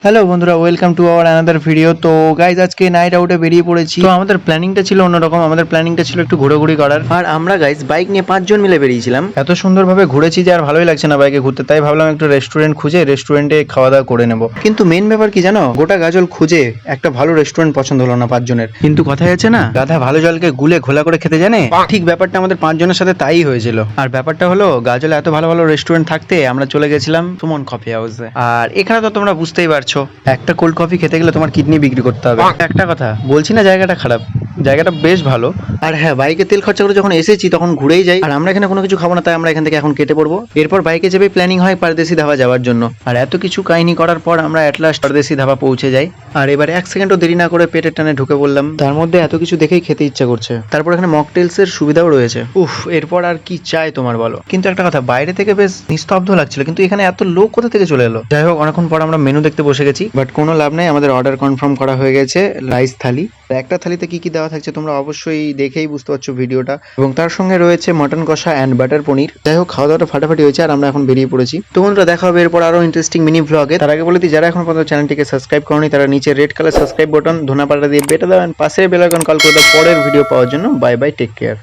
Hello বন্ধুরা, welcome to our another video. তো guys আজকে নাইট আউটে বেরিয়ে পড়েছি। তো আমাদের প্ল্যানিংটা ছিল অন্যরকম। আমাদের প্ল্যানিংটা ছিল একটু ঘোরাঘুরি করার। আর আমরা গাইজ বাইক নিয়ে 5 জন মিলে বেরিয়েছিলাম। এত সুন্দরভাবে ঘুরেছি যে আর ভালোই লাগছে না বাইকে ঘুরতে, তাই ভাবলাম একটু রেস্টুরেন্ট খুঁজে রেস্টুরেন্টে খাওয়া দাওয়া করে নেবো। কিন্তু মেন ব্যাপার কি জানো, গোটা গাজল খুঁজে একটা ভালো রেস্টুরেন্ট পছন্দ হলো না 5 জনের। কিন্তু কথাই আছে না, গাধা ভালো জলকে গুলে ঘোলা করে খেতে জানে। ঠিক ব্যাপারটা আমাদের 5 জনের সাথে তাই হয়েছিল। আর ব্যাপারটা হলো, গাজলে এত ভালো ভালো রেস্টুরেন্ট থাকতে আমরা চলে গেছিলাম সুমন কফি হাউসে। আর এখানে তো তোমরা বুঝতেই পারছো, একটা কোল্ড কফি খেতে গেলে তোমার কিডনি বিক্রি করতে হবে। একটা কথা বলছি না, জায়গাটা খারাপ, জায়গাটা বেশ ভালো। আর হ্যাঁ, বাইকে তেল খরচা করে যখন এসেছি তখন ঘুরেই যাই। আর আমরা এখানে কোনো কিছু খাবো না, তাই আমরা এখান থেকে এখন কেটে পড়বো। এরপর বাইকে চেপে প্ল্যানিং হয় পারদেশি ধাবা যাওয়ার জন্য। আর এত কিছু কাহিনী করার পর আমরা এট লাস্ট পারদেশি ধাবা পৌঁছে যাই। আর এবারে 1 সেকেন্ডও দেরি না করে পেটের টানে ঢুকে বললাম, তার মধ্যে এত কিছু দেখেই খেতে ইচ্ছা করছে। তারপর এখানে মকটেলস এর সুবিধাও রয়েছে। উফ, এরপর আর কি চাই তোমার বলো। কিন্তু একটা কথা, বাইরে থেকে বেশ নিস্তব্ধ লাগছিল, কিন্তু এখানে এত লোক কোথা থেকে চলে এলো। যাই হোক, অনেকক্ষণ পর আমরা মেনু দেখতে বসে গেছি, বাট কোনো লাভ নেই, আমাদের অর্ডার কনফার্ম করা হয়ে গেছে। রাইস থালি, একটা থালিতে কি কি দেওয়া থাকছে তোমরা অবশ্যই দেখেই বুঝতে পারছো ভিডিওটা। এবং তার সঙ্গে রয়েছে মটন কষা অ্যান্ড বাটার পনির। যাই হোক, খাওয়া দাওয়াটা ফাটাফাটি হয়েছে আর আমরা এখন বেরিয়ে পড়েছি। তো বন্ধুরা, দেখা হবে এরপর আরো ইন্টারেস্টিং মিনি ভ্লগে। তার আগে বলে দিই, যারা এখন পর্যন্ত চ্যানেলটিকে সাবস্ক্রাইব করনি তারা নিচে রেড কালার সাবস্ক্রাইব বাটন ধনাপাটা দিয়ে বেটে দাও, পাশে বেল আইকন কল করে দাও পরের ভিডিও পাওয়ার জন্য। Bye bye, take care.